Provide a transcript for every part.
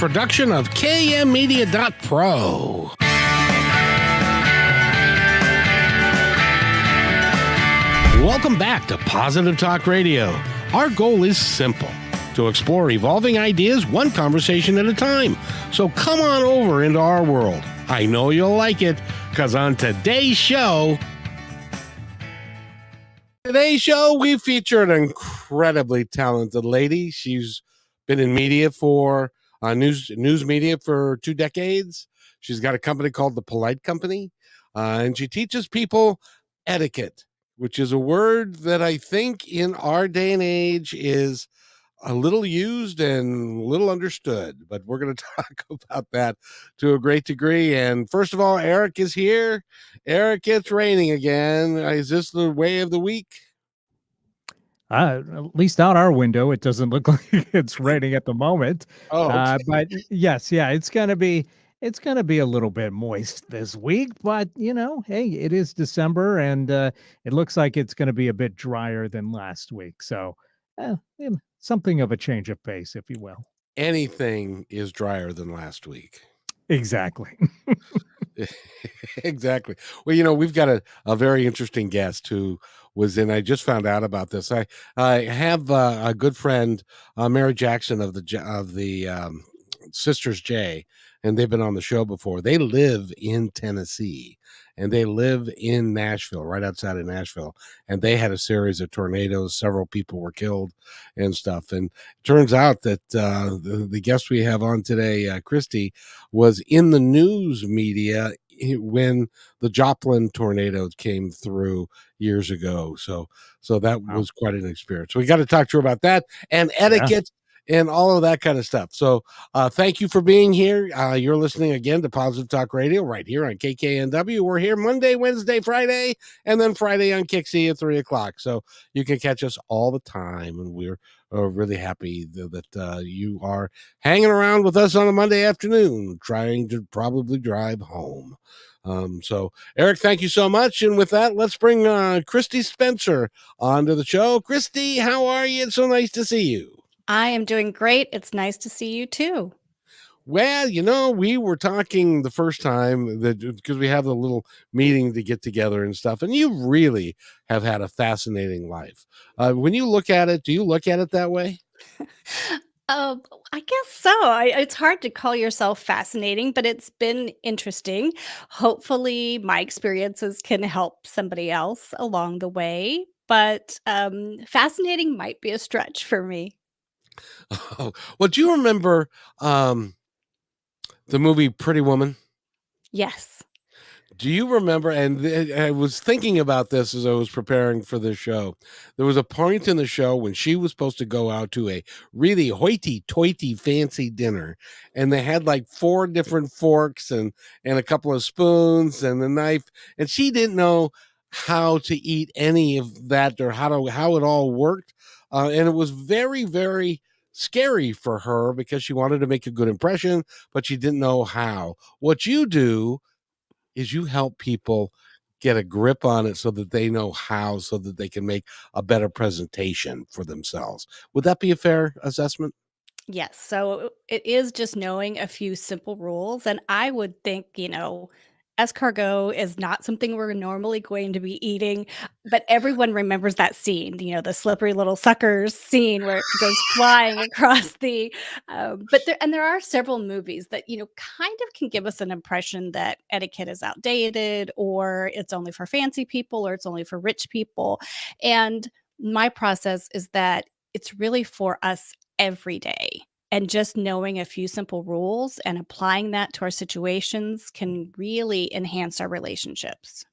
production of kmmedia.pro. Welcome back to Positive Talk Radio. Our goal is simple: to explore evolving ideas one conversation at a time. So come on over into our world. I know you'll like it, because on today's show, we feature an incredibly talented lady. She's been in media for news media for 2 decades. She's got a company called The Polite Company, and she teaches people etiquette, which is a word that I think in our day and age is a little used and a little understood, but we're going to talk about that to a great degree. And first of all, Eric is here. Eric, it's raining again. Is this the way of the week? At least out our window, it doesn't look like it's raining at the moment. Oh, okay. But yes, it's gonna be a little bit moist this week. But hey, it is December, and it looks like it's gonna be a bit drier than last week. So, something of a change of pace, if you will. Anything is drier than last week. Exactly. Exactly. Well, we've got a very interesting guest who was in. I just found out about this. I have a good friend, Mary Jackson of the Sisters J, and they've been on the show before. They live in Tennessee, and they live in Nashville, right outside of Nashville. And they had a series of tornadoes. Several people were killed and stuff. And it turns out that the guest we have on today, Kristi, was in the news media when the Joplin tornadoes came through years ago. So that was quite an experience. So we got to talk to her about that and etiquette and all of that kind of stuff. So thank you for being here. You're listening again to Positive Talk Radio right here on KKNW. We're here Monday, Wednesday, Friday, and then Friday on Kixie at 3:00. So you can catch us all the time. And we're really happy that you are hanging around with us on a Monday afternoon, trying to probably drive home. So Eric, thank you so much. And with that, let's bring Kristi Spencer onto the show. Kristi, how are you? It's so nice to see you. I am doing great. It's nice to see you too. Well, we were talking the first time because we have a little meeting to get together and stuff, and you really have had a fascinating life. When you look at it, do you look at it that way? I guess so. It's hard to call yourself fascinating, but it's been interesting. Hopefully, my experiences can help somebody else along the way. But fascinating might be a stretch for me. Oh, well, do you remember the movie Pretty Woman? Yes. Do you remember? And I was thinking about this as I was preparing for this show. There was a point in the show when she was supposed to go out to a really hoity-toity fancy dinner, and they had like 4 different forks and a couple of spoons and a knife, and she didn't know how to eat any of that or how it all worked, and it was very, very scary for her because she wanted to make a good impression, but she didn't know how. What you do is you help people get a grip on it so that they know how, so that they can make a better presentation for themselves. Would that be a fair assessment? Yes. So it is just knowing a few simple rules. And I would think, escargot is not something we're normally going to be eating, but everyone remembers that scene, the slippery little suckers scene where it goes flying across the, but there are several movies that, kind of can give us an impression that etiquette is outdated, or it's only for fancy people, or it's only for rich people. And my process is that it's really for us every day. And just knowing a few simple rules and applying that to our situations can really enhance our relationships.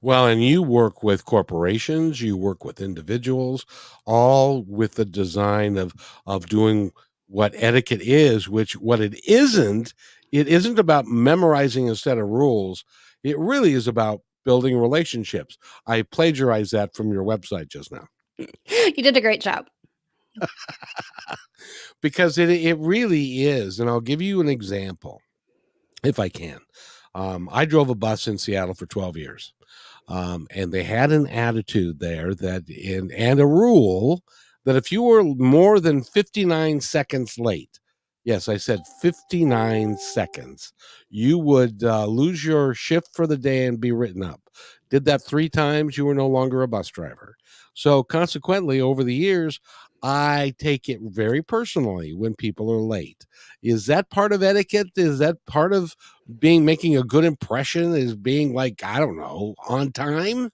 Well, and you work with corporations, you work with individuals, all with the design of doing what etiquette is, which what it isn't about memorizing a set of rules. It really is about building relationships. I plagiarized that from your website just now. You did a great job. Because it really is. And I'll give you an example, if I can. I drove a bus in Seattle for 12 years. And they had an attitude there and a rule that if you were more than 59 seconds late, Yes, I said 59 seconds. You would lose your shift for the day and be written up. Did that 3 times, you were no longer a bus driver. So, consequently, over the years, I take it very personally when people are late. Is that part of etiquette? Is that part of making a good impression? Is being like, I don't know, on time?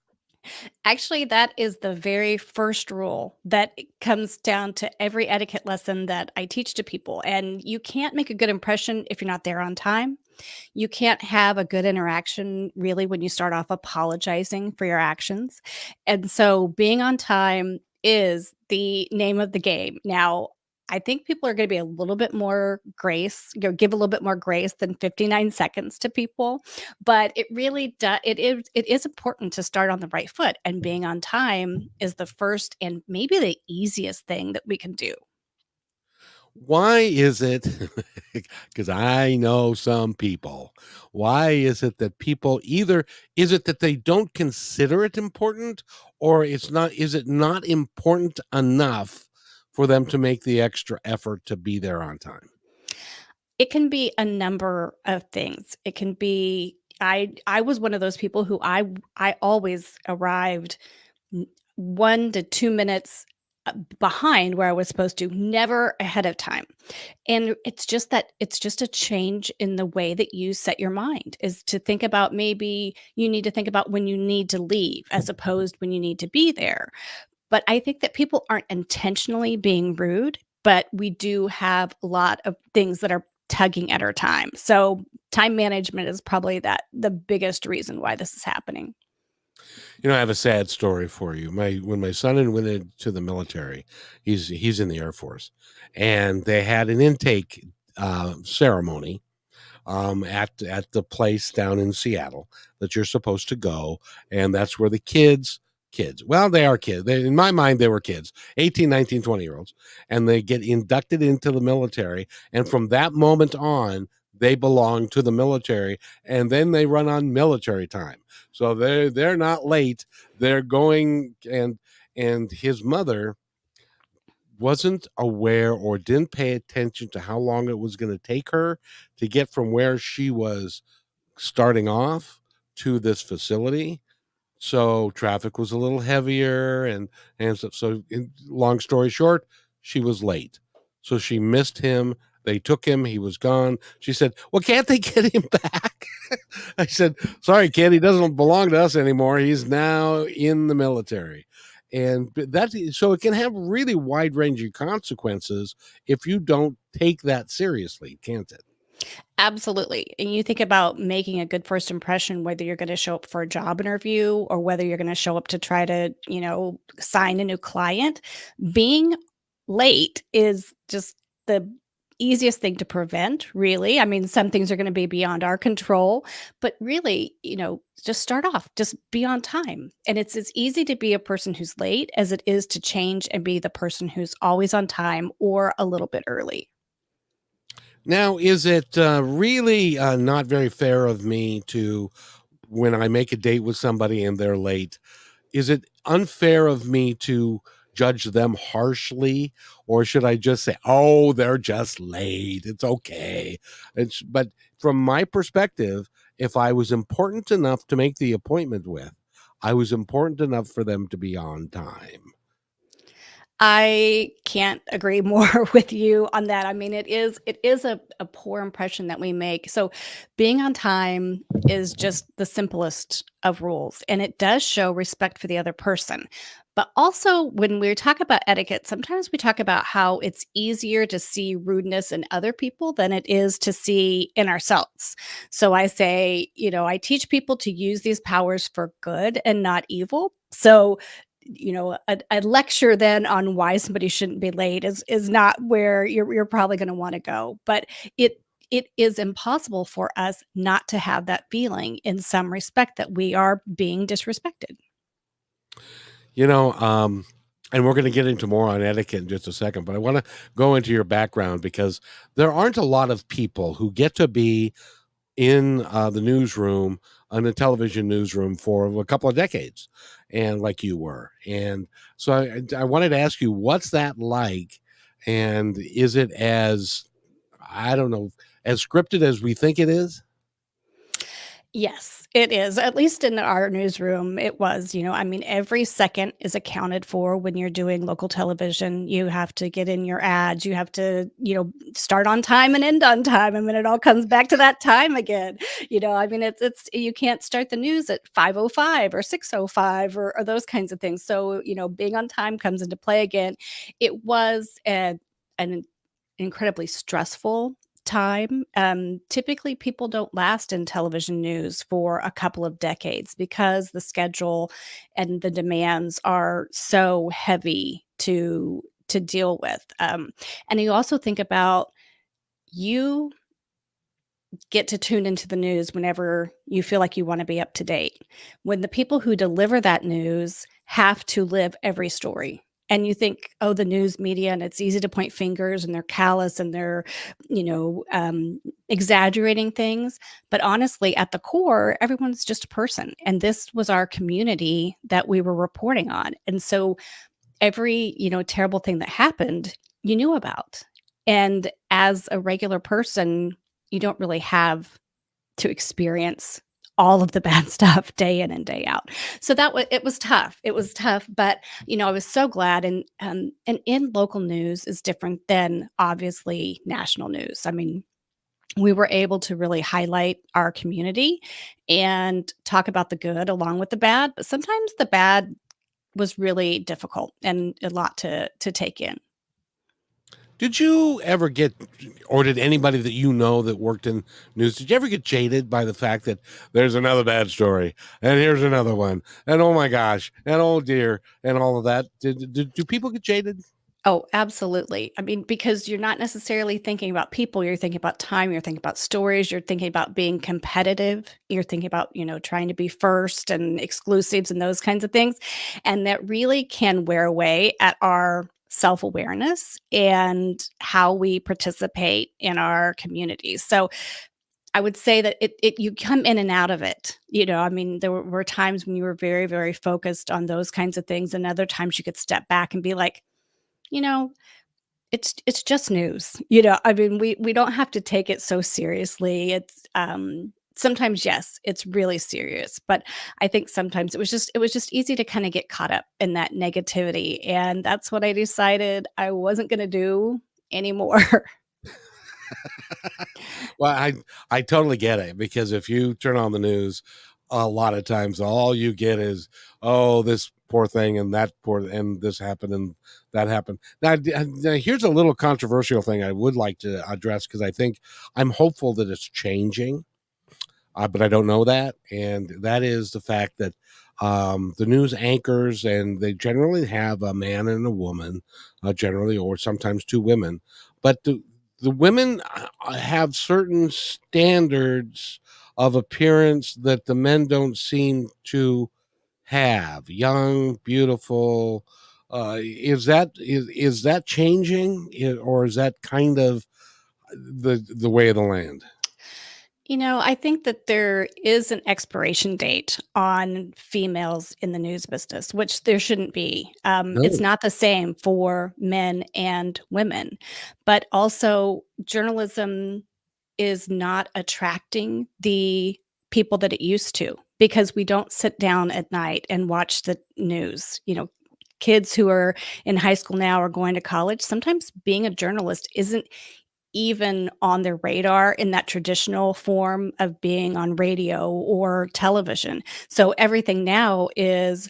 Actually, that is the very first rule that comes down to every etiquette lesson that I teach to people. And you can't make a good impression if you're not there on time. You can't have a good interaction really when you start off apologizing for your actions. And so being on time is the name of the game. Now, I think people are going to be a little bit more grace, give a little bit more grace than 59 seconds to people, but it really does it is important to start on the right foot, and being on time is the first and maybe the easiest thing that we can do. Why is it? Because I know some people. Why is it that people either is it that they don't consider it important, or is it not important enough for them to make the extra effort to be there on time? It can be a number of things. It can be I was one of those people who I always arrived n 1 to 2 minutes, behind where I was supposed to, never ahead of time. And it's just a change in the way that you set your mind, is to think about, maybe you need to think about when you need to leave as opposed when you need to be there. But I think that people aren't intentionally being rude, but we do have a lot of things that are tugging at our time. So time management is probably the biggest reason why this is happening. I have a sad story for you. My When my son went into the military, he's in the Air Force, and they had an intake ceremony at the place down in Seattle that you're supposed to go, and that's where the kids, well, they are kids. In my mind, they were kids, 18, 19, 20 year olds, and they get inducted into the military. And from that moment on, they belong to the military, and then they run on military time. So they're not late. They're going, and his mother wasn't aware or didn't pay attention to how long it was going to take her to get from where she was starting off to this facility. So traffic was a little heavier, and long story short, she was late. So she missed him. They took him, he was gone. She said, "Well, can't they get him back?" I said, "Sorry, kid, he doesn't belong to us anymore. He's now in the military." And so it can have really wide-ranging consequences if you don't take that seriously, can't it? Absolutely. And you think about making a good first impression, whether you're going to show up for a job interview or whether you're going to show up to try to, sign a new client. Being late is just the easiest thing to prevent, really. I mean, some things are going to be beyond our control, but really, just start off, just be on time. And it's as easy to be a person who's late as it is to change and be the person who's always on time or a little bit early. Now, is it really not very fair of me to, when I make a date with somebody and they're late, is it unfair of me to judge them harshly, or should I just say, "Oh, they're just late. It's okay." But from my perspective, if I was important enough to make the appointment with, I was important enough for them to be on time. I can't agree more with you on that. I mean, it is a poor impression that we make. So being on time is just the simplest of rules, and it does show respect for the other person. But also, when we talk about etiquette, sometimes we talk about how it's easier to see rudeness in other people than it is to see in ourselves. So I say, I teach people to use these powers for good and not evil. So a lecture then on why somebody shouldn't be late is not where you're probably going to want to go. But it it is impossible for us not to have that feeling in some respect that we are being disrespected. You know, and we're going to get into more on etiquette in just a second, but I want to go into your background because there aren't a lot of people who get to be in the newsroom, on the television newsroom for a couple of decades, and like you were. And so I wanted to ask you, what's that like? And is it as I don't know, as scripted as we think it is? Yes, it is. At least in our newsroom, it was, I mean, every second is accounted for when you're doing local television. You have to get in your ads. You have to, start on time and end on time. I mean, it all comes back to that time again. I mean, it's you can't start the news at 5:05 or 6:05 or those kinds of things. So, being on time comes into play again. It was an incredibly stressful time. Typically, people don't last in television news for a couple of decades because the schedule and the demands are so heavy to deal with. And you also think about you get to tune into the news whenever you feel like you want to be up to date. When the people who deliver that news have to live every story. And you think, oh, the news media, and it's easy to point fingers and they're callous and they're, exaggerating things. But honestly, at the core, everyone's just a person. And this was our community that we were reporting on. And so every, terrible thing that happened, you knew about. And as a regular person, you don't really have to experience all of the bad stuff day in and day out. So it was tough. It was tough, but I was so glad. And in local news is different than obviously national news. I mean, we were able to really highlight our community and talk about the good along with the bad. But sometimes the bad was really difficult and a lot to take in. Did you ever get, or did anybody that you know that worked in news, did you ever get jaded by the fact that there's another bad story and here's another one and oh my gosh and oh dear and all of that? Do people get jaded? Oh, absolutely. I mean, because you're not necessarily thinking about people, you're thinking about time, you're thinking about stories, you're thinking about being competitive, you're thinking about, trying to be first and exclusives and those kinds of things. And that really can wear away at our self-awareness and how we participate in our communities. So I would say that it you come in and out of it. I mean, there were times when you were very, very focused on those kinds of things, and other times you could step back and be like, you know, it's just news. I mean, we don't have to take it so seriously. It's sometimes yes, it's really serious, but I think sometimes it was just easy to kind of get caught up in that negativity, and that's what I decided I wasn't going to do anymore. Well, I totally get it, because if you turn on the news, a lot of times all you get is, oh, this poor thing and that poor and this happened and that happened. Now, here's a little controversial thing I would like to address, because I'm hopeful that it's changing, but I don't know that, and that is the fact that the news anchors, and they generally have a man and a woman, generally, or sometimes two women, but the women have certain standards of appearance that the men don't seem to have. Young, beautiful. Is that changing, or is that kind of the way of the land? I think that there is an expiration date on females in the news business, which there shouldn't be. It's No. not the same for men and women, but also journalism is not attracting the people that it used to, because we don't sit down at night and watch the news. Kids who are in high school now or going to college, sometimes being a journalist isn't even on their radar in that traditional form of being on radio or television. So everything now is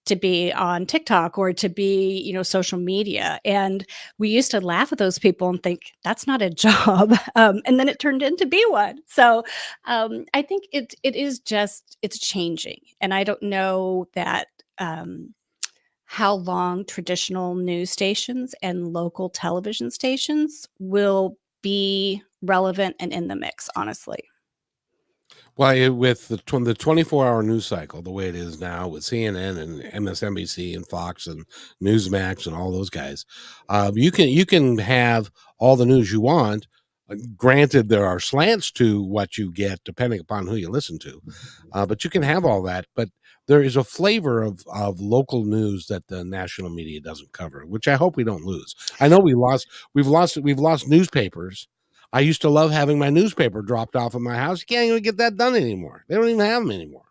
to be on TikTok or to be, social media. And we used to laugh at those people and think that's not a job. And then it turned into be one. So I think it's changing. And I don't know that how long traditional news stations and local television stations will be relevant and in the mix, honestly. Well, with the 24-hour news cycle, the way it is now with CNN and MSNBC and Fox and Newsmax and all those guys, you can have all the news you want. Granted, there are slants to what you get depending upon who you listen to, but you can have all that. But there is a flavor of local news that the national media doesn't cover, which I hope we don't lose. I know we've lost newspapers. I used to love having my newspaper dropped off at my house. You can't even get that done anymore. They don't even have them anymore.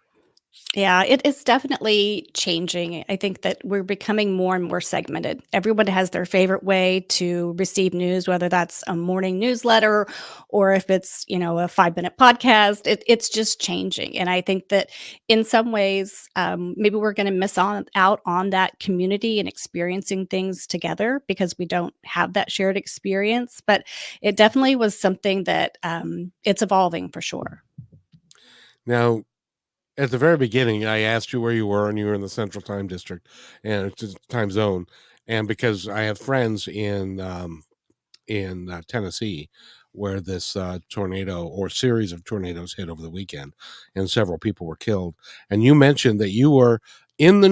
Yeah, it is definitely changing. I think that we're becoming more and more segmented. Everyone has their favorite way to receive news, whether that's a morning newsletter or if it's, a 5-minute podcast. It's just changing. And I think that in some ways, maybe we're going to out on that community and experiencing things together because we don't have that shared experience. But it definitely was something that it's evolving for sure. Now, at the very beginning, I asked you where you were, and you were in the Central Time District and it's just time zone. And because I have friends in Tennessee, where this tornado or series of tornadoes hit over the weekend, and several people were killed. And you mentioned that you were in the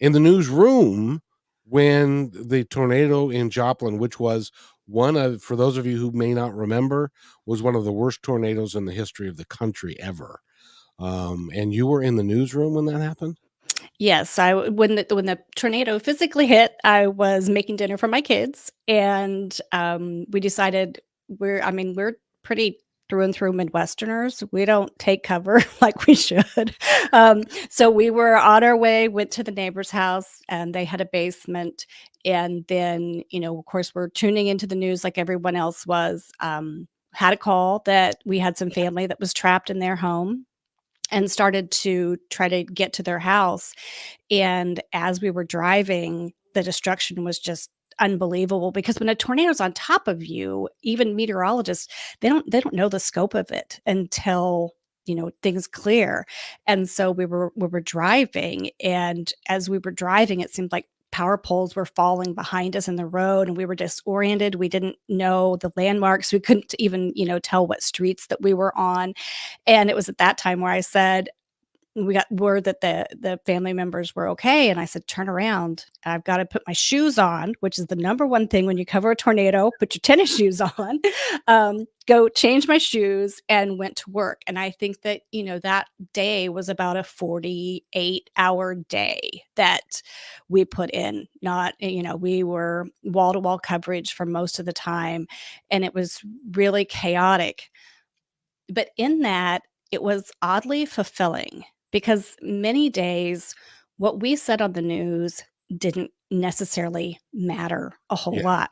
newsroom, when the tornado in Joplin, which was one of, for those of you who may not remember, was one of the worst tornadoes in the history of the country ever. And you were in the newsroom when that happened? Yes, when the tornado physically hit, I was making dinner for my kids, and we decided we're pretty through and through Midwesterners. We don't take cover like we should. So we were on our way, went to the neighbor's house, and they had a basement. And then, of course, we're tuning into the news like everyone else was. Had a call that we had some family that was trapped in their home and started to try to get to their house. And as we were driving, the destruction was just unbelievable because when a tornado's on top of you, even meteorologists, they don't know the scope of it until things clear. And so we were driving, and as we were driving, it seemed like power poles were falling behind us in the road, and we were disoriented. We didn't know the landmarks. We couldn't even tell what streets that we were on. And it was at that time where I said, we got word that the family members were okay, and I said, "Turn around. I've gotta put my shoes on," which is the number one thing when you cover a tornado, put your tennis shoes on. Go change my shoes and went to work, and I think that, that day was about a 48-hour day that we put in. Not we were wall-to-wall coverage for most of the time, and it was really chaotic. But in that, it was oddly fulfilling because many days what we said on the news didn't necessarily matter a whole Yeah. lot.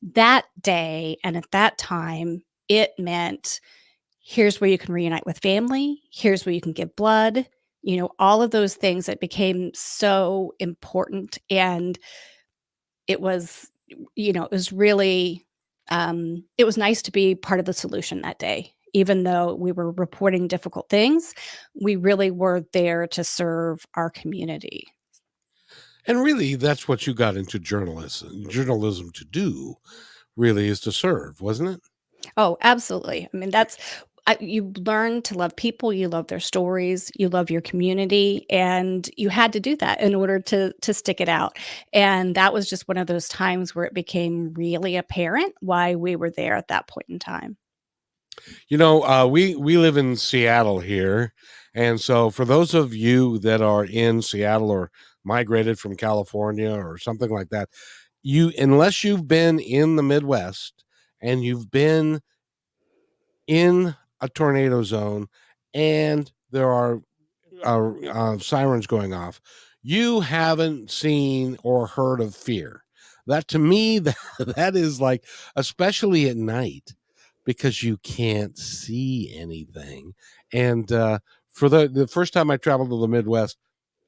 That day and at that time, it meant here's where you can reunite with family, here's where you can give blood, all of those things that became so important. And it was, it was really, it was nice to be part of the solution that day. Even though we were reporting difficult things, we really were there to serve our community. And really, that's what you got into journalism to do, really, is to serve, wasn't it? Oh, absolutely. I mean, you learn to love people, you love their stories, you love your community, and you had to do that in order to stick it out. And that was just one of those times where it became really apparent why we were there at that point in time. We live in Seattle here, and so for those of you that are in Seattle or migrated from California or something like that, unless you've been in the Midwest and you've been in a tornado zone and there are sirens going off, you haven't seen or heard of fear. That, to me, that is like, especially at night, because you can't see anything. And for the first time I traveled to the Midwest,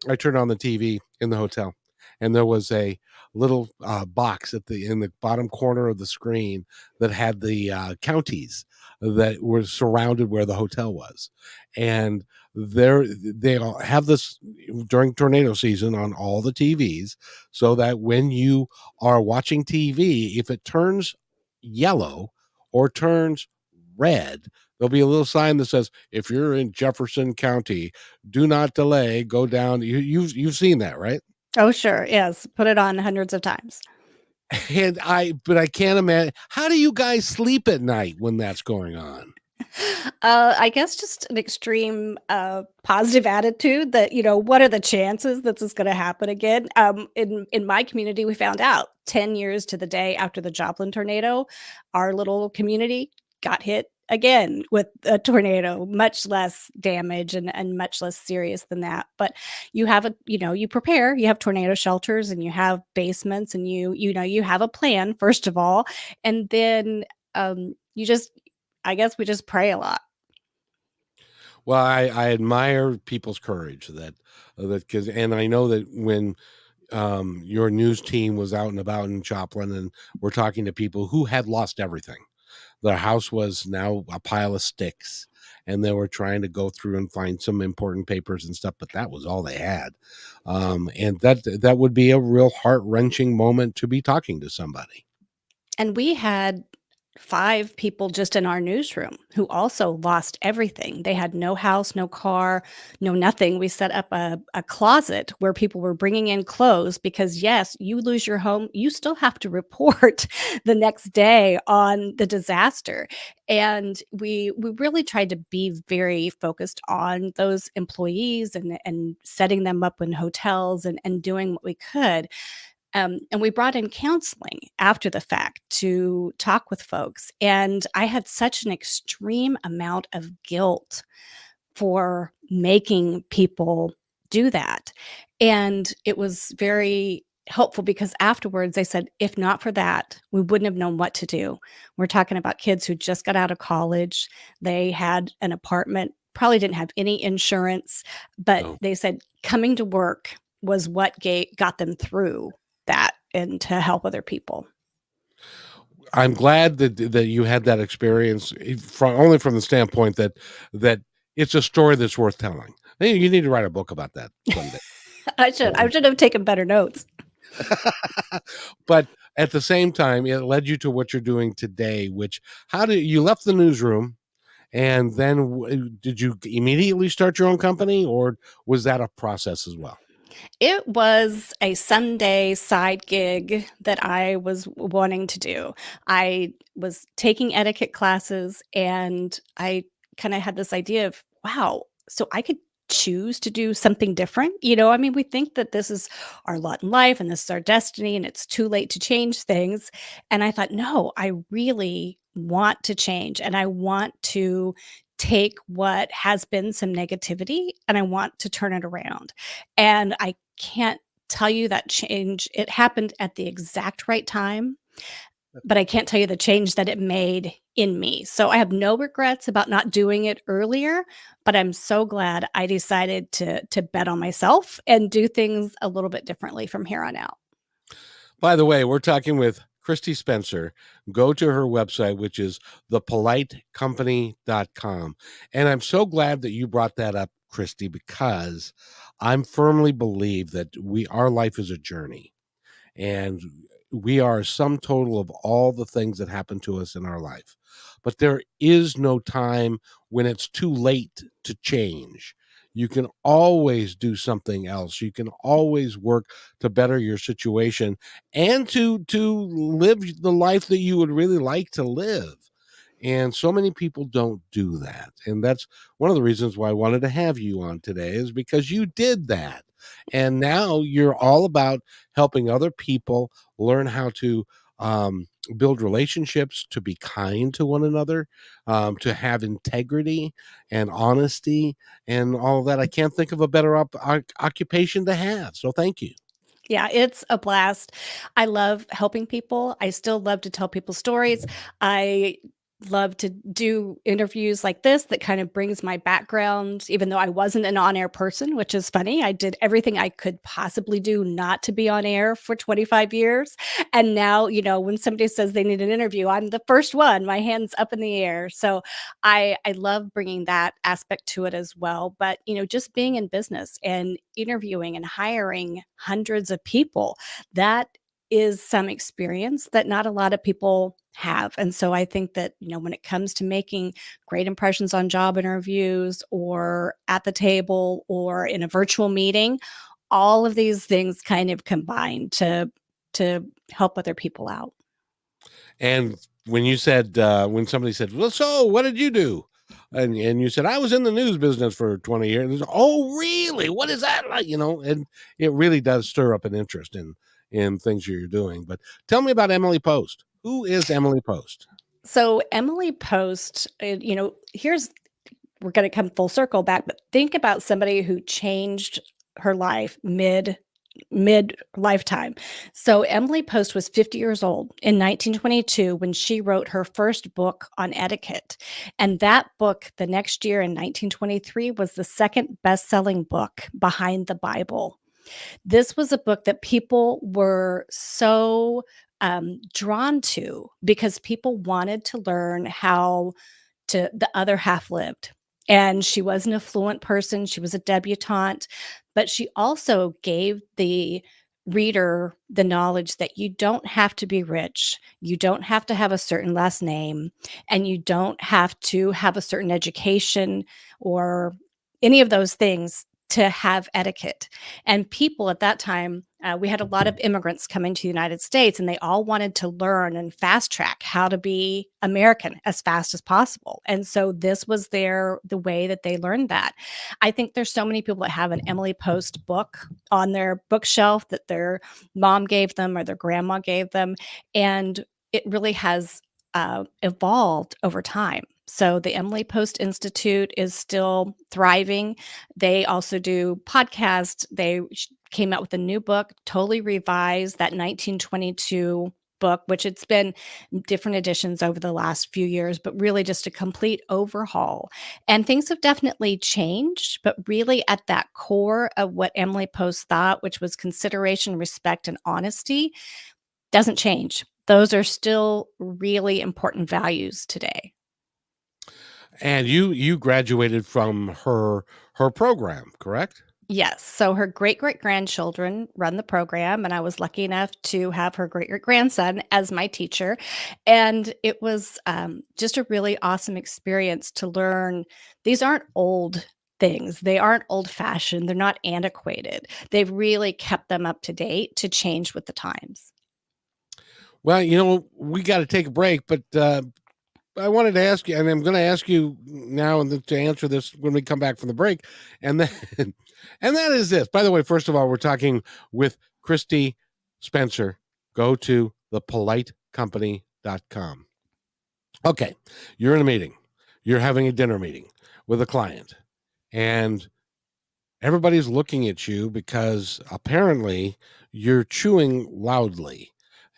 I turned on the TV in the hotel, and there was a little box in the bottom corner of the screen that had the counties that were surrounded where the hotel was, and they all have this during tornado season on all the TVs, so that when you are watching TV, if it turns yellow or turns red, there'll be a little sign that says, "If you're in Jefferson County, do not delay, go down." You've seen that, right? Oh, sure. Yes. Put it on hundreds of times. But I can't imagine, how do you guys sleep at night when that's going on? I guess just an extreme positive attitude that, what are the chances that this is going to happen again? In my community, we found out 10 years to the day after the Joplin tornado, our little community got hit again with a tornado, much less damage and much less serious than that. But you prepare, you have tornado shelters and you have basements and you have a plan, first of all. And then you just I guess we just pray a lot. Well, I admire people's courage that because and I know that when your news team was out and about in Joplin and we're talking to people who had lost everything. Their house was now a pile of sticks and they were trying to go through and find some important papers and stuff, but that was all they had. And that would be a real heart-wrenching moment to be talking to somebody. And we had 5 people just in our newsroom who also lost everything. They had no house, no car, no nothing. We set up a closet where people were bringing in clothes because, yes, you lose your home, you still have to report the next day on the disaster. And we really tried to be very focused on those employees and setting them up in hotels and doing what we could. And we brought in counseling after the fact to talk with folks. And I had such an extreme amount of guilt for making people do that. And it was very helpful because afterwards they said, if not for that, we wouldn't have known what to do. We're talking about kids who just got out of college. They had an apartment, probably didn't have any insurance, but So they said coming to work was what got them through that and to help other people. I'm glad that you had that experience from only from the standpoint that it's a story that's worth telling. Hey, you need to write a book about that someday. I Um, should have taken better notes. but at the same time, it led you to what you're doing today, which how did you left the newsroom and then did you immediately start your own company or was that a process as well? It was a Sunday side gig that I was wanting to do. I was taking etiquette classes and I kind of had this idea of, wow, so I could choose to do something different. I mean, we think that this is our lot in life and this is our destiny and it's too late to change things. And I thought, no, I really want to change and I want to take what has been some negativity and I want to turn it around. And I can't tell you that change it happened at the exact right time, but I can't tell you the change that it made in me. So I have no regrets about not doing it earlier, but I'm so glad I decided to bet on myself and do things a little bit differently from here on out. By the way, we're talking with Kristi Spencer. Go to her website, which is thepolitecompany.com. And I'm so glad that you brought that up, Kristi, because I'm firmly believe that our life is a journey and we are a sum total of all the things that happen to us in our life. But there is no time when it's too late to change. You can always do something else. You can always work to better your situation and to live the life that you would really like to live. And so many people don't do that. And that's one of the reasons why I wanted to have you on today is because you did that. And now you're all about helping other people learn how to build relationships, to be kind to one another, to have integrity and honesty and all of that. I can't think of a better occupation to have. So thank you. Yeah, it's a blast. I love helping people. I still love to tell people stories. I love to do interviews like this that kind of brings my background, even though I wasn't an on air person, which is funny. I did everything I could possibly do not to be on air for 25 years. And now, when somebody says they need an interview, I'm the first one, my hands up in the air. So I love bringing that aspect to it as well. But, just being in business and interviewing and hiring hundreds of people, that is some experience that not a lot of people have. And so I think that, when it comes to making great impressions on job interviews or at the table or in a virtual meeting, all of these things kind of combine to help other people out. And when you said, when somebody said, well, so what did you do? And you said, I was in the news business for 20 years. Oh, really? What is that like? And it really does stir up an interest in things you're doing. But tell me about Emily Post. Who is Emily Post? So Emily Post, we're going to come full circle back, but think about somebody who changed her life mid lifetime. So Emily Post was 50 years old in 1922 when she wrote her first book on etiquette. And that book the next year in 1923 was the second best-selling book behind the Bible. This was a book that people were so drawn to because people wanted to learn how the other half lived. And she was an affluent person. She was a debutante, but she also gave the reader the knowledge that you don't have to be rich. You don't have to have a certain last name, and you don't have to have a certain education or any of those things to have etiquette. And people at that time, we had a lot of immigrants coming to the United States, and they all wanted to learn and fast track how to be American as fast as possible. And so this was the way that they learned that. I think there's so many people that have an Emily Post book on their bookshelf that their mom gave them or their grandma gave them. And it really has evolved over time. So the Emily Post Institute is still thriving. They also do podcasts. They came out with a new book, totally revised that 1922 book, which it's been different editions over the last few years, but really just a complete overhaul. And things have definitely changed, but really at that core of what Emily Post thought, which was consideration, respect, and honesty, doesn't change. Those are still really important values today. And you graduated from her program, correct? Yes. So her great-great-grandchildren run the program, and I was lucky enough to have her great-great-grandson as my teacher. And it was just a really awesome experience to learn. These aren't old things. They aren't old-fashioned. They're not antiquated. They've really kept them up to date to change with the times. Well, we got to take a break, but I wanted to ask you, and I'm going to ask you now and to answer this when we come back from the break. And then, and that is this. By the way, first of all, we're talking with Kristi Spencer. Go to thepolitecompany.com. Okay. You're in a meeting. You're having a dinner meeting with a client, and everybody's looking at you because apparently you're chewing loudly.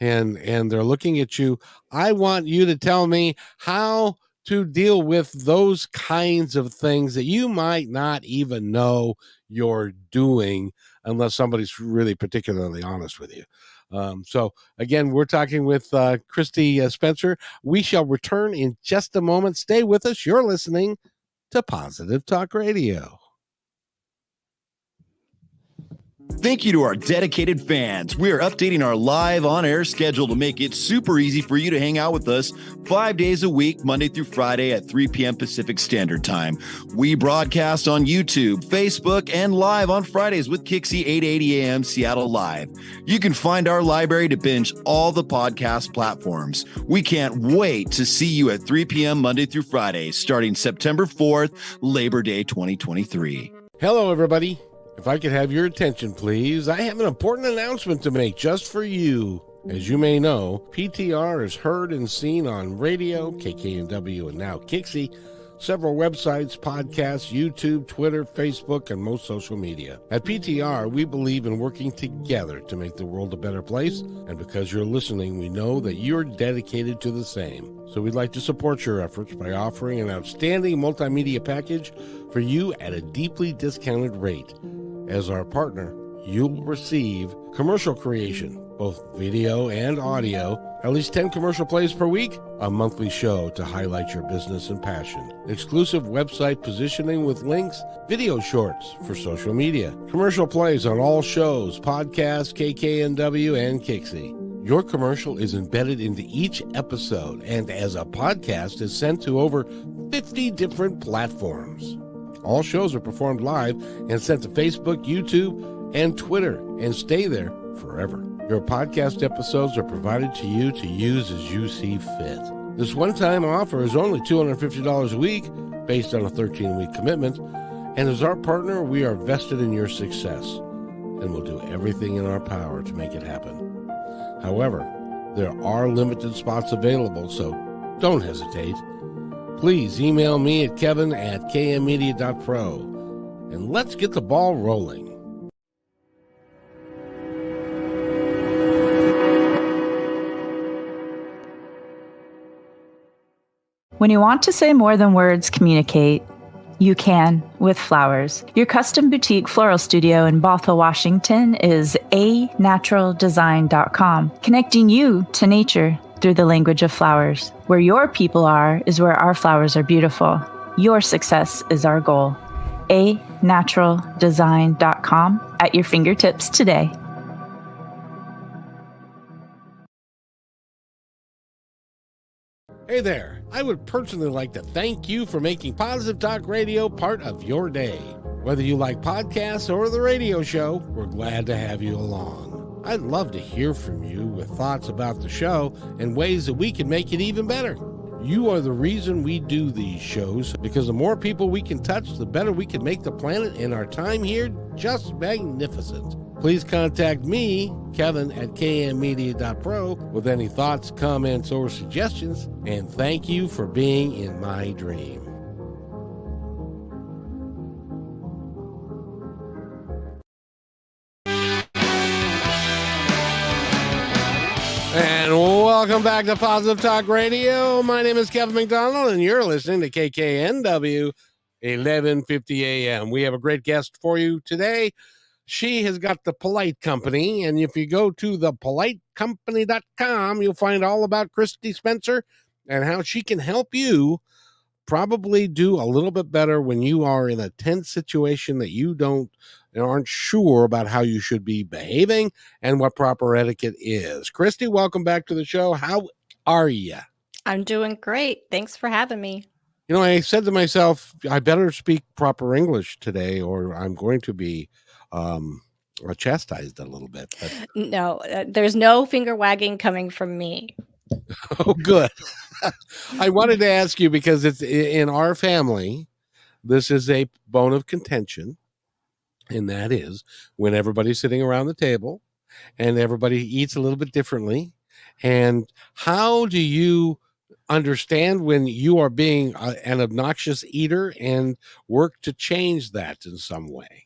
And they're looking at you. I want you to tell me how to deal with those kinds of things that you might not even know you're doing unless somebody's really particularly honest with you. So again, we're talking with Kristi Spencer. We shall return in just a moment. Stay with us. You're listening to Positive Talk Radio. Thank you to our dedicated fans. We are updating our live on-air schedule to make it super easy for you to hang out with us 5 days a week, Monday through Friday at 3 p.m. Pacific Standard Time. We broadcast on YouTube, Facebook, and live on Fridays with Kixie 8:80 a.m. Seattle Live. You can find our library to binge all the podcast platforms. We can't wait to see you at 3 p.m. Monday through Friday, starting September 4th, Labor Day 2023. Hello, everybody. If I could have your attention, please, I have an important announcement to make just for you. As you may know, PTR is heard and seen on radio, KKNW, and now Kixie, several websites, podcasts, YouTube, Twitter, Facebook, and most social media. At PTR, we believe in working together to make the world a better place, and because you're listening, we know that you're dedicated to the same. So we'd like to support your efforts by offering an outstanding multimedia package for you at a deeply discounted rate. As our partner, you'll receive commercial creation, both video and audio, at least 10 commercial plays per week, a monthly show to highlight your business and passion, exclusive website positioning with links, video shorts for social media, commercial plays on all shows, podcasts, KKNW, and Kixie. Your commercial is embedded into each episode and as a podcast is sent to over 50 different platforms. All shows are performed live and sent to Facebook, YouTube, and Twitter and stay there forever. Your podcast episodes are provided to you to use as you see fit. This one-time offer is only $250 a week based on a 13-week commitment, and as our partner, we are vested in your success, and we'll do everything in our power to make it happen. However, there are limited spots available, so don't hesitate. Please email me at kevin@kmmedia.pro, and let's get the ball rolling. When you want to say more than words communicate, you can with flowers. Your custom boutique floral studio in Bothell, Washington is anaturaldesign.com, connecting you to nature through the language of flowers. Where your people are is where our flowers are beautiful. Your success is our goal. anaturaldesign.com at your fingertips today. Hey there, I would personally like to thank you for making Positive Talk Radio part of your day. Whether you like podcasts or the radio show, we're glad to have you along. I'd love to hear from you with thoughts about the show and ways that we can make it even better. You are the reason we do these shows, because the more people we can touch, the better we can make the planet and our time here just magnificent. Please contact me, Kevin, at kmmedia.pro with any thoughts, comments, or suggestions, and thank you for being in my dream. And welcome back to Positive Talk Radio. My name is Kevin McDonald, and you're listening to KKNW 1150 AM. We have a great guest for you today. She has got the Polite Company, and if you go to thepolitecompany.com, you'll find all about Kristi Spencer and how she can help you probably do a little bit better when you are in a tense situation that you aren't sure about how you should be behaving and what proper etiquette is. Kristi, welcome back to the show. How are you? I'm doing great. Thanks for having me. You know, I said to myself, I better speak proper English today, or I'm going to be chastised a little bit. But No, there's no finger wagging coming from me. oh, good. I wanted to ask you because it's in our family. This is a bone of contention, and that is when everybody's sitting around the table and everybody eats a little bit differently. And how do you understand when you are being an obnoxious eater and work to change that in some way?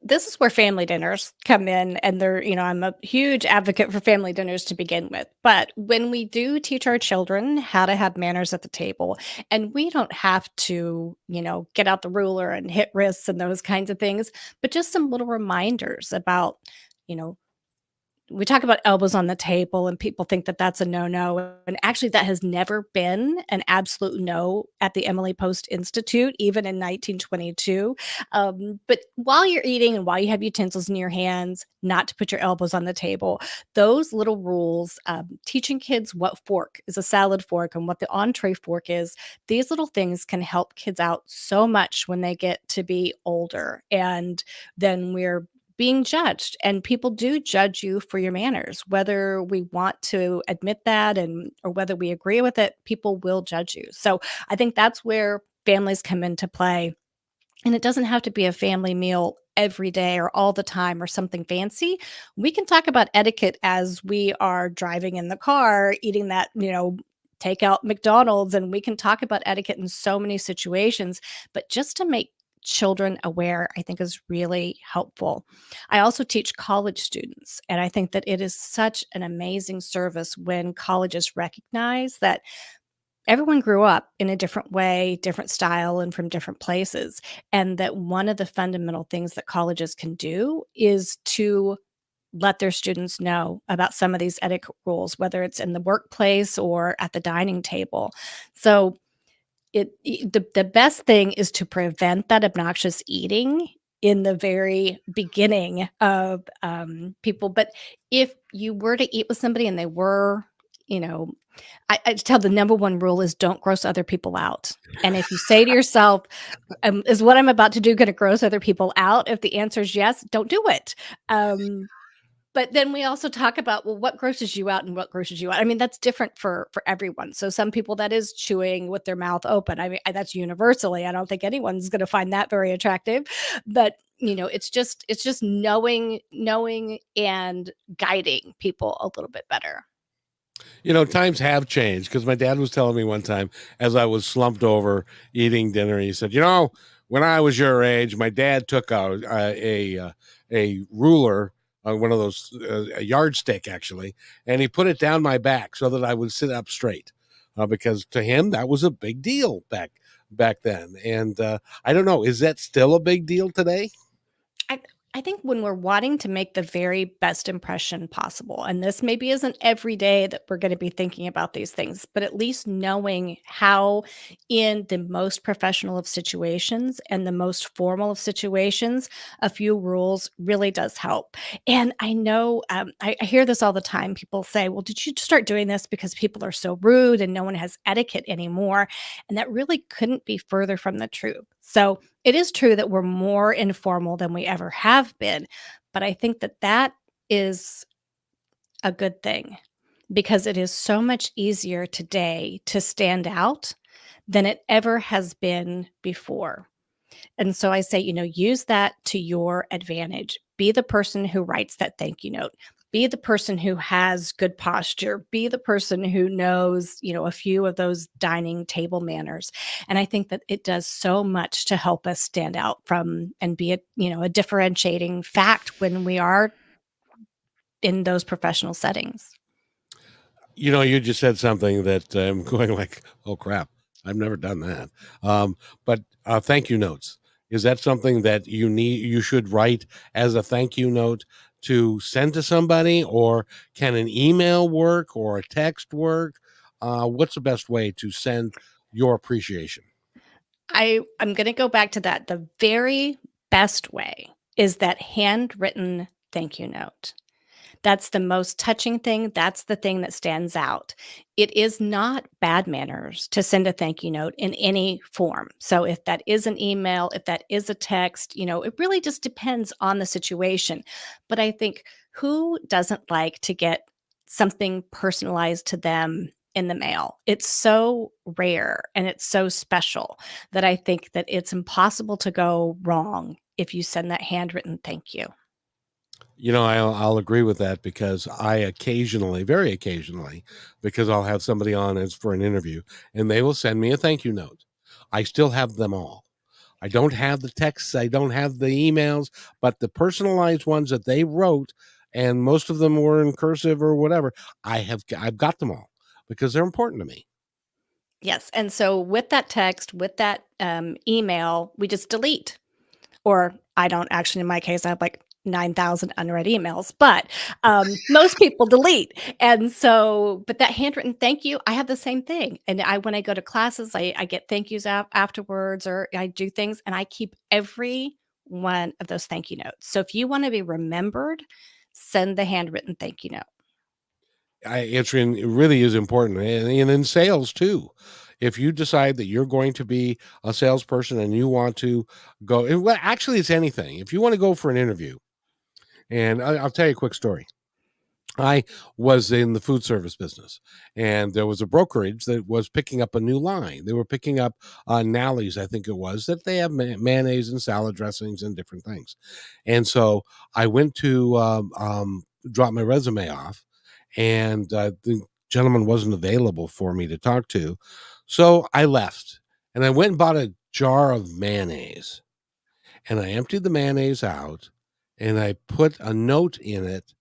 This is where family dinners come in, and I'm a huge advocate for family dinners to begin with. But when we do teach our children how to have manners at the table, and we don't have to, get out the ruler and hit wrists and those kinds of things, but just some little reminders about, we talk about elbows on the table and people think that that's a no-no. And actually that has never been an absolute no at the Emily Post Institute, even in 1922. But while you're eating and while you have utensils in your hands, not to put your elbows on the table, those little rules, teaching kids what fork is a salad fork and what the entree fork is, these little things can help kids out so much when they get to be older. And then we're being judged, and people do judge you for your manners, whether we want to admit that or whether we agree with it. People will judge you. So I think that's where families come into play. And it doesn't have to be a family meal every day or all the time or something fancy. We can talk about etiquette as we are driving in the car, eating that, take out McDonald's, and we can talk about etiquette in so many situations. But just to make children aware, I think, is really helpful. I also teach college students, and I think that it is such an amazing service when colleges recognize that everyone grew up in a different way, different style, and from different places. And that one of the fundamental things that colleges can do is to let their students know about some of these etiquette rules, whether it's in the workplace or at the dining table. So the best thing is to prevent that obnoxious eating in the very beginning of people. But if you were to eat with somebody and they were, I tell the number one rule is don't gross other people out. And if you say to yourself, is what I'm about to do going to gross other people out? If the answer is yes, don't do it. But then we also talk about, well, what grosses you out and what grosses you out. I mean, that's different for everyone. So some people that is chewing with their mouth open. I mean, that's universally. I don't think anyone's going to find that very attractive. But it's just knowing and guiding people a little bit better. Times have changed because my dad was telling me one time as I was slumped over eating dinner, he said, when I was your age, my dad took a ruler, one of those, a yardstick actually, and he put it down my back so that I would sit up straight, because to him that was a big deal back then. And I don't know, is that still a big deal today? I I think when we're wanting to make the very best impression possible, and this maybe isn't every day that we're going to be thinking about these things, but at least knowing how, in the most professional of situations and the most formal of situations, a few rules really does help. And I know I hear this all the time. People say, well, did you start doing this because people are so rude and no one has etiquette anymore? And that really couldn't be further from the truth. So, it is true that we're more informal than we ever have been, but I think that that is a good thing because it is so much easier today to stand out than it ever has been before. And so I say, use that to your advantage. Be the person who writes that thank you note. Be the person who has good posture. Be the person who knows, a few of those dining table manners. And I think that it does so much to help us stand out from and be a differentiating fact when we are in those professional settings. You just said something that I'm going like, oh crap, I've never done that. But thank you notes. Is that something that you should write as a thank you note to send to somebody, or can an email work or a text work? What's the best way to send your appreciation? I'm going to go back to that. The very best way is that handwritten thank you note. That's the most touching thing. That's the thing that stands out. It is not bad manners to send a thank you note in any form. So if that is an email, if that is a text, it really just depends on the situation. But I think, who doesn't like to get something personalized to them in the mail? It's so rare and it's so special that I think that it's impossible to go wrong if you send that handwritten thank you. I'll agree with that because I occasionally, very occasionally, because I'll have somebody on as for an interview and they will send me a thank you note. I still have them all. I don't have the texts, I don't have the emails, but the personalized ones that they wrote, and most of them were in cursive or whatever, I've got them all because they're important to me. Yes, and so with that text, with that, email, we just delete, or I don't actually, in my case, I have, like, 9,000 unread emails, but, most people delete, and so but that handwritten thank you, I have the same thing, and when I go to classes, I get thank yous afterwards, or I do things, and I keep every one of those thank you notes. So if you wanna be remembered, send the handwritten thank you note. It really is important, and in sales too. If you decide that you're going to be a salesperson and you want to well, actually, it's anything. If you want to go for an interview, and I'll tell you a quick story. I was in the food service business, and there was a brokerage that was picking up a new line. They were picking up Nally's, I think it was, that they have mayonnaise and salad dressings and different things. And so I went to drop my resume off, and the gentleman wasn't available for me to talk to. So I left, and I went and bought a jar of mayonnaise, and I emptied the mayonnaise out, and I put a note in it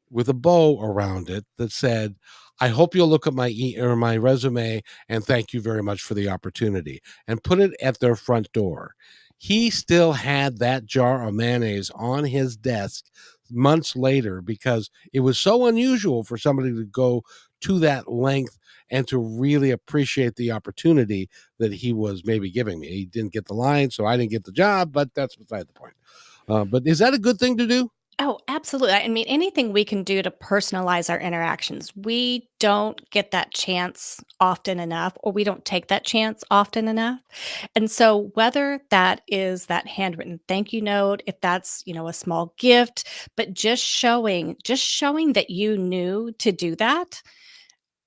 with a bow around it that said, "I hope you'll look at my resume and thank you very much for the opportunity," and put it at their front door. He still had that jar of mayonnaise on his desk months later because it was so unusual for somebody to go to that length and to really appreciate the opportunity that he was maybe giving me. He didn't get the line, so I didn't get the job, but that's beside the point. But is that a good thing to do? Oh, absolutely. I mean, anything we can do to personalize our interactions. We don't get that chance often enough, or we don't take that chance often enough. And so whether that is that handwritten thank you note, if that's, a small gift, but just showing that you knew to do that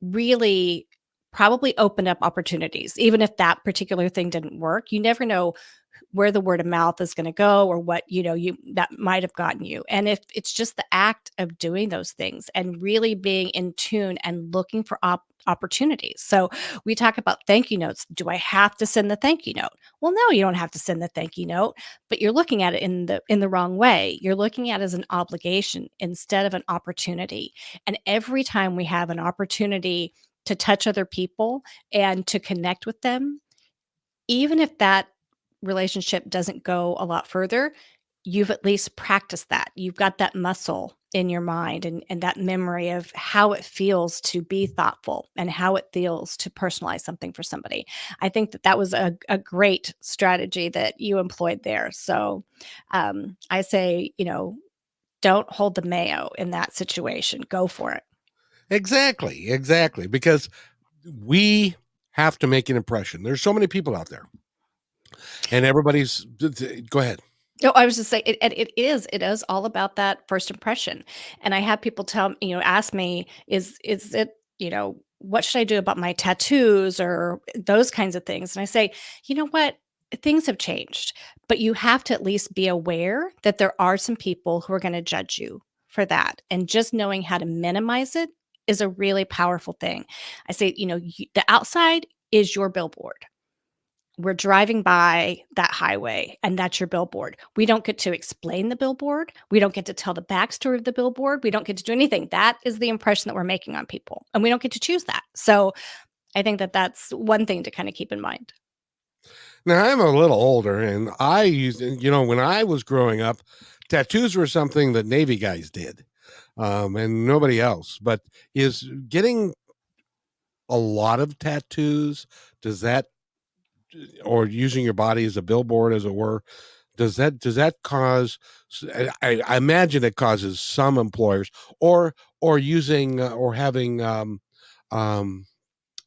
really probably opened up opportunities. Even if that particular thing didn't work, you never know where the word of mouth is going to go, or what you that might have gotten you. And if it's just the act of doing those things and really being in tune and looking for opportunities. So we talk about thank you notes. Do I have to send the thank you note? Well, no, you don't have to send the thank you note, but you're looking at it in the wrong way. You're looking at it as an obligation instead of an opportunity. And every time we have an opportunity to touch other people and to connect with them, even if that relationship doesn't go a lot further, you've at least practiced that. You've got that muscle in your mind, and that memory of how it feels to be thoughtful and how it feels to personalize something for somebody. I think that that was a great strategy that you employed there. So I say, don't hold the mayo in that situation. Go for it. Exactly, because we have to make an impression. There's so many people out there, and everybody's go ahead. No, I was just saying it is all about that first impression. And I have people ask me, is it, what should I do about my tattoos or those kinds of things? And I say, you know what? Things have changed, but you have to at least be aware that there are some people who are going to judge you for that. And just knowing how to minimize it is a really powerful thing. I say, the outside is your billboard. We're driving by that highway, and that's your billboard. We don't get to explain the billboard. We don't get to tell the backstory of the billboard. We don't get to do anything. That is the impression that we're making on people, and we don't get to choose that. So I think that that's one thing to kind of keep in mind. Now I'm a little older, and I used, when I was growing up, tattoos were something that Navy guys did, and nobody else. But is getting a lot of tattoos, does that, or using your body as a billboard, as it were, does that cause? I imagine it causes some employers, or using or having um,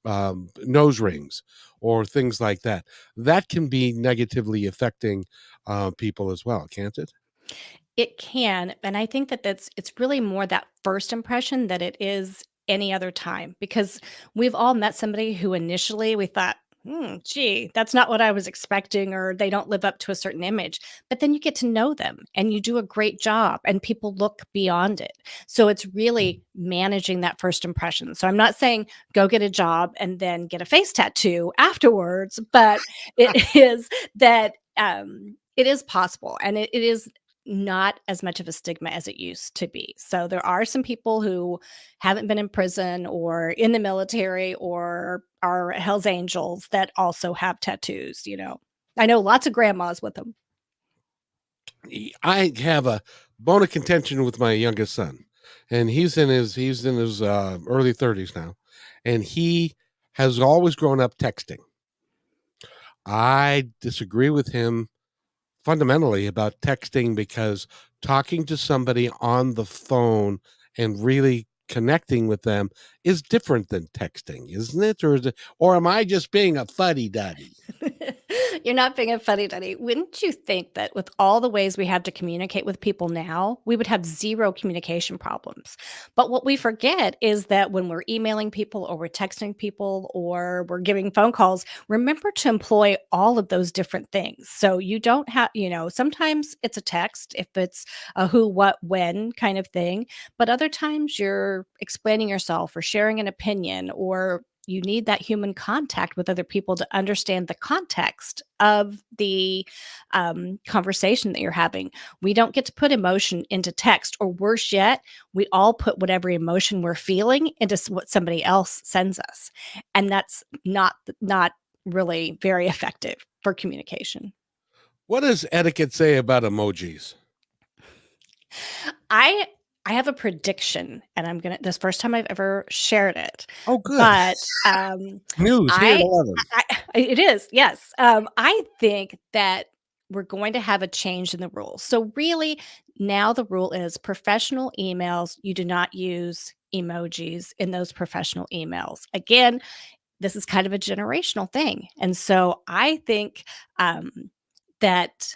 nose rings or things like that. That can be negatively affecting people as well, can't it? It can, and I think that it's really more that first impression that it is any other time, because we've all met somebody who initially we thought, gee, that's not what I was expecting, or they don't live up to a certain image. But then you get to know them and you do a great job, and people look beyond it. So it's really managing that first impression. So I'm not saying go get a job and then get a face tattoo afterwards, but it is that it is possible, and it is not as much of a stigma as it used to be. So there are some people who haven't been in prison or in the military or are Hell's Angels that also have tattoos. I know lots of grandmas with them. I have a bone of contention with my youngest son, and he's in his early 30s now, and he has always grown up texting. I disagree with him fundamentally about texting, because talking to somebody on the phone and really connecting with them is different than texting, isn't it? Or am I just being a fuddy duddy? You're not being a fuddy duddy. Wouldn't you think that with all the ways we have to communicate with people now, we would have zero communication problems? But what we forget is that when we're emailing people or we're texting people or we're giving phone calls, remember to employ all of those different things. So you don't have, sometimes it's a text if it's a who, what, when kind of thing. But other times you're explaining yourself or sharing an opinion, or you need that human contact with other people to understand the context of the conversation that you're having. We don't get to put emotion into text, or worse yet, we all put whatever emotion we're feeling into what somebody else sends us, and that's not really very effective for communication. What does etiquette say about emojis? I I have a prediction, and I'm gonna this first time I've ever shared it, Oh, good. but, News here at I 11. it is, yes. I think that we're going to have a change in the rules. So really, now the rule is professional emails, you do not use emojis in those professional emails. Again, this is kind of a generational thing. And so I think um, that,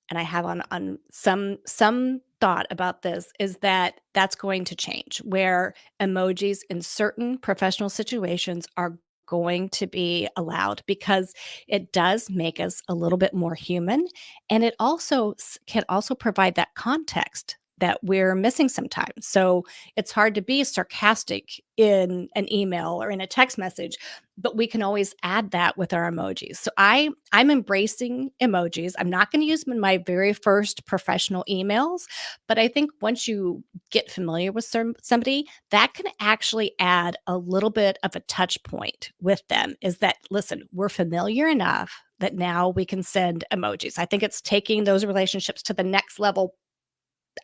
and I have on some thought about this, is that that's going to change, where emojis in certain professional situations are going to be allowed, because it does make us a little bit more human, and it also can also provide that context that we're missing sometimes. So it's hard to be sarcastic in an email or in a text message, but we can always add that with our emojis. So I'm embracing emojis. I'm not going to use them in my very first professional emails, but I think once you get familiar with somebody, that can actually add a little bit of a touch point with them, is that, listen, we're familiar enough that now we can send emojis. I think it's taking those relationships to the next level,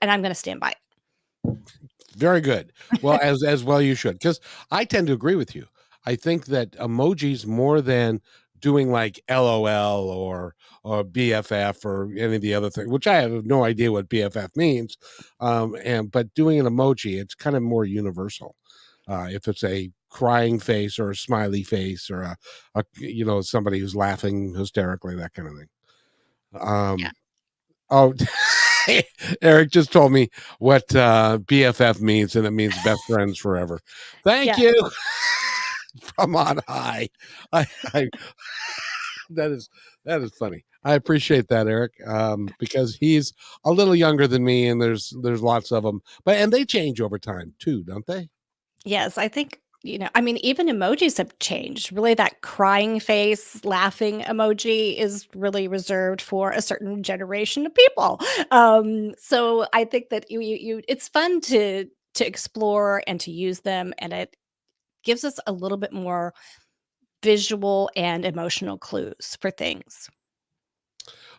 and I'm going to stand by it. Very good. Well, as well you should, because I tend to agree with you. I think that emojis, more than doing like LOL or BFF or any of the other things, which I have no idea what BFF means, but doing an emoji, it's kind of more universal. If it's a crying face or a smiley face or somebody who's laughing hysterically, that kind of thing. Yeah. Oh, Eric just told me what BFF means, and it means best friends forever. Thank Yeah. you from on high. I that is funny. I appreciate that, Eric, because he's a little younger than me, and there's lots of them, and they change over time too, don't they? Yes, I think, I mean, even emojis have changed. Really, that crying face, laughing emoji is really reserved for a certain generation of people. So I think that it's fun to explore and to use them, and it gives us a little bit more visual and emotional clues for things.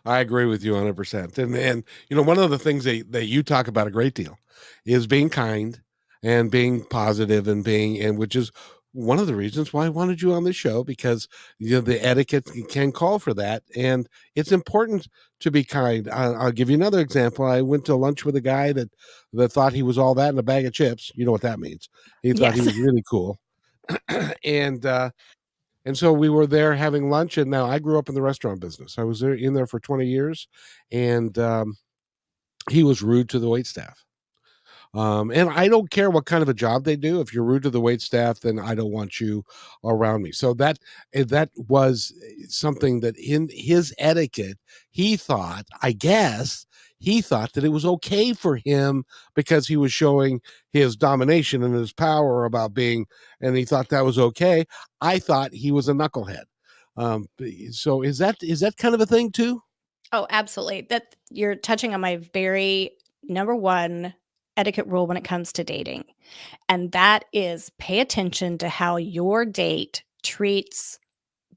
I agree with you 100%. And one of the things that you talk about a great deal is being kind and being positive and which is one of the reasons why I wanted you on the show, because the etiquette can call for that, and it's important to be kind. I'll give you another example. I went to lunch with a guy that thought he was all that in a bag of chips. You know what that means? He thought he Yes. was really cool, and so we were there having lunch, and now I grew up in the restaurant business. I was in there for 20 years, and he was rude to the wait staff. And I don't care what kind of a job they do. If you're rude to the wait staff, then I don't want you around me. So that was something that in his etiquette, I guess he thought that it was okay for him, because he was showing his domination and his power about being, and he thought that was okay. I thought he was a knucklehead. So is that kind of a thing too? Oh, absolutely. That you're touching on my very number one etiquette rule when it comes to dating. And that is, pay attention to how your date treats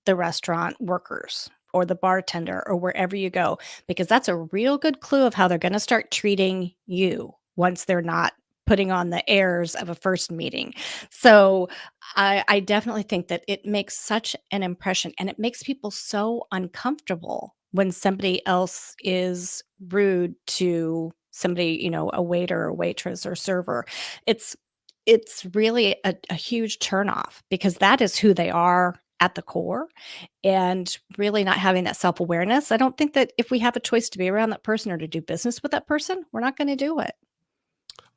the restaurant workers or the bartender or wherever you go, because that's a real good clue of how they're going to start treating you once they're not putting on the airs of a first meeting. So I definitely think that it makes such an impression, and it makes people so uncomfortable when somebody else is rude to somebody, a waiter or waitress or server. It's it's really a huge turnoff, because that is who they are at the core, and really not having that self-awareness. I don't think that if we have a choice to be around that person or to do business with that person, we're not going to do it.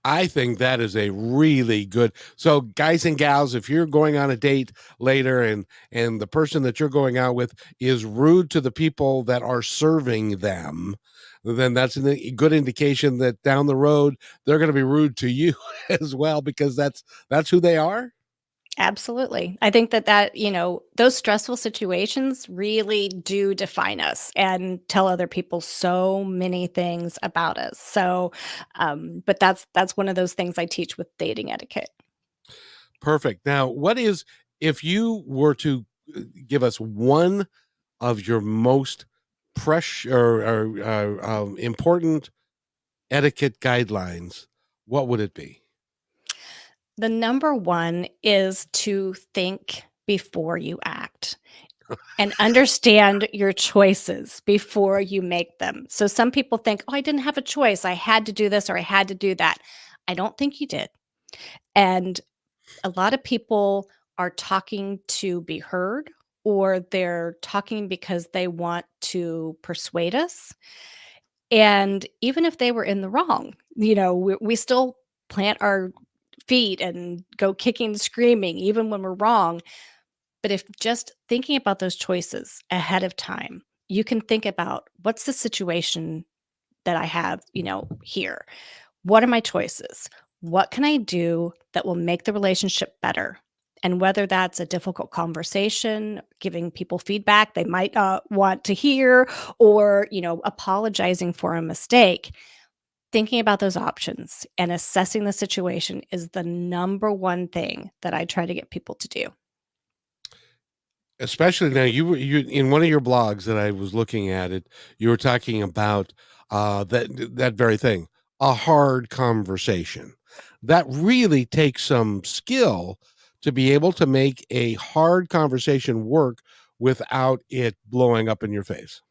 I think that is a really good. So, guys and gals, if you're going on a date later, and the person that you're going out with is rude to the people that are serving them, then that's a good indication that down the road they're going to be rude to you as well, because that's who they are. Absolutely. I think that those stressful situations really do define us and tell other people so many things about us. So, but that's one of those things I teach with dating etiquette. Perfect. Now, if you were to give us one of your most precious or important etiquette guidelines, what would it be? The number one is to think before you act. And understand your choices before you make them. So some people think, oh, I didn't have a choice. I had to do this or I had to do that. I don't think you did. And a lot of people are talking to be heard, or they're talking because they want to persuade us. And even if they were in the wrong, we still plant our feet and go kicking and screaming, even when we're wrong. But if just thinking about those choices ahead of time, you can think about what's the situation that I have, here. What are my choices? What can I do that will make the relationship better? And whether that's a difficult conversation, giving people feedback they might want to hear, or, apologizing for a mistake, thinking about those options and assessing the situation is the number one thing that I try to get people to do. Especially now, you in one of your blogs that I was looking at it, you were talking about that very thing, a hard conversation. That really takes some skill to be able to make a hard conversation work without it blowing up in your face.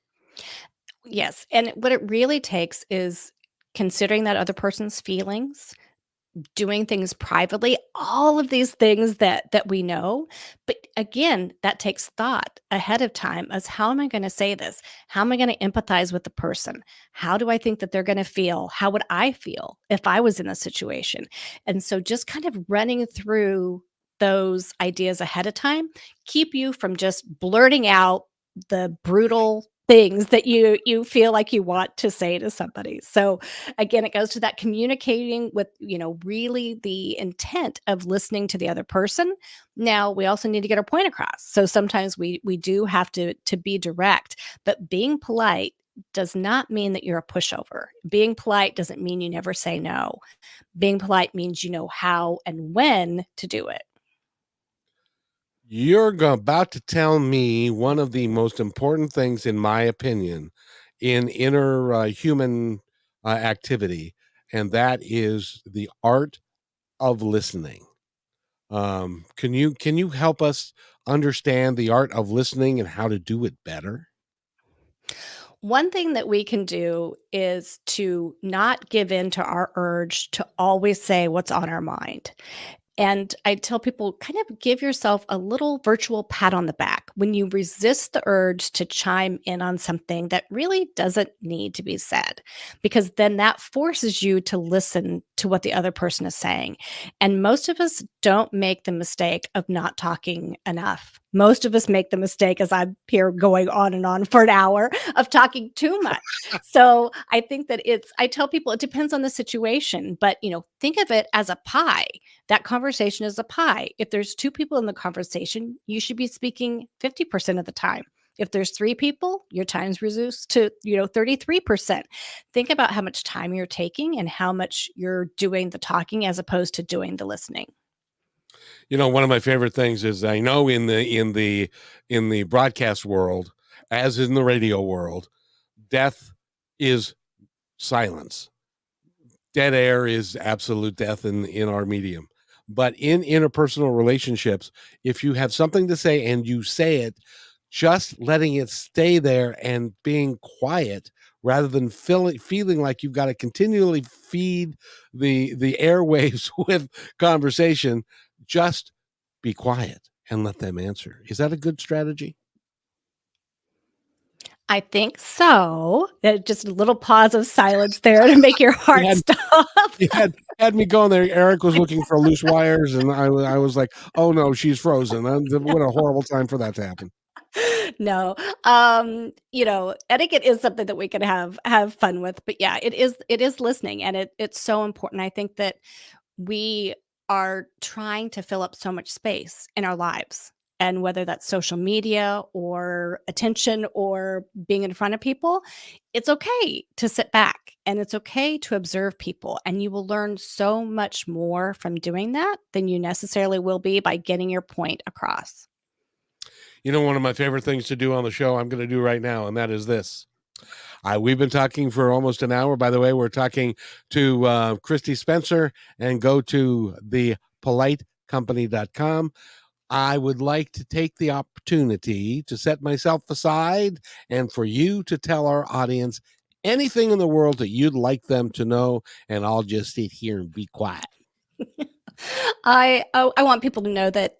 Yes. And what it really takes is considering that other person's feelings, doing things privately, all of these things that we know. But again, that takes thought ahead of time as how am I going to say this? How am I going to empathize with the person? How do I think that they're going to feel? How would I feel if I was in a situation? And so just kind of running through those ideas ahead of time keep you from just blurting out the brutal things that you feel like you want to say to somebody. So again, it goes to that communicating with, really the intent of listening to the other person. Now, we also need to get our point across. So sometimes we do have to be direct, but being polite does not mean that you're a pushover. Being polite doesn't mean you never say no. Being polite means you know how and when to do it. About to tell me one of the most important things, in my opinion, in inner human activity, and that is the art of listening. Can you help us understand the art of listening and how to do it better? One thing that we can do is to not give in to our urge to always say what's on our mind. And I tell people kind of give yourself a little virtual pat on the back when you resist the urge to chime in on something that really doesn't need to be said, because then that forces you to listen to what the other person is saying. And most of us don't make the mistake of not talking enough. Most of us make the mistake, as I'm here going on and on for an hour, of talking too much. So I think that I tell people it depends on the situation, but think of it as a pie. That conversation is a pie. If there's two people in the conversation, you should be speaking 50% of the time. If there's three people, your time's reduced to, 33%. Think about how much time you're taking and how much you're doing the talking as opposed to doing the listening. One of my favorite things is I know in the broadcast world, as in the radio world, death is silence. Dead air is absolute death in our medium. But in interpersonal relationships, if you have something to say and you say it, just letting it stay there and being quiet rather than feeling like you've got to continually feed the airwaves with conversation, just be quiet and let them answer. Is that a good strategy? I think so. Just a little pause of silence there to make your You heart had stop. you had me going there. Eric was looking for loose wires, and I was like, "Oh no, she's frozen." What a horrible time for that to happen. No. Etiquette is something that we can have fun with. But yeah, it is listening, and it's so important. I think that we are trying to fill up so much space in our lives. And whether that's social media or attention or being in front of people, it's okay to sit back and it's okay to observe people. And you will learn so much more from doing that than you necessarily will be by getting your point across. One of my favorite things to do on the show, I'm going to do right now, and that is this. We've been talking for almost an hour. By the way, we're talking to Kristi Spencer, and go to thepolitecompany.com. I would like to take the opportunity to set myself aside and for you to tell our audience anything in the world that you'd like them to know, and I'll just sit here and be quiet. I want people to know that,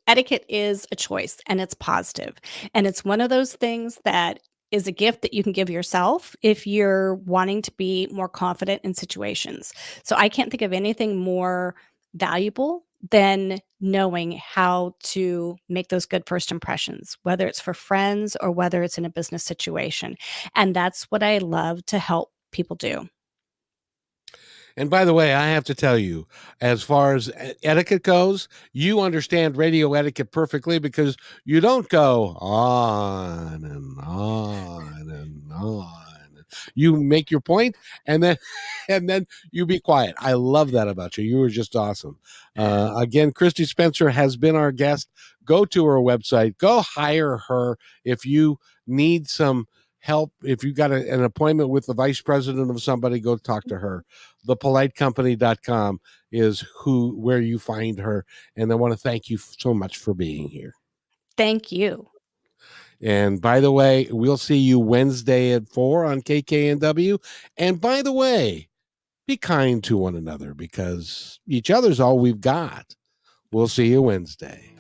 etiquette is a choice and it's positive. And it's one of those things that is a gift that you can give yourself if you're wanting to be more confident in situations. So I can't think of anything more valuable than knowing how to make those good first impressions, whether it's for friends or whether it's in a business situation. And that's what I love to help people do. And by the way, I have to tell you, as far as etiquette goes, you understand radio etiquette perfectly because you don't go on and on and on. You make your point and then and then you be quiet. I love that about you. You were just awesome. Again, Kristi Spencer has been our guest. Go to her website. Go hire her if you need some help. If you got an appointment with the vice president of somebody, go talk to her. Thepolitecompany.com is where you find her. And I want to thank you so much for being here. Thank you. And by the way, we'll see you Wednesday at 4 on KKNW. And by the way, be kind to one another because each other's all we've got. We'll see you Wednesday.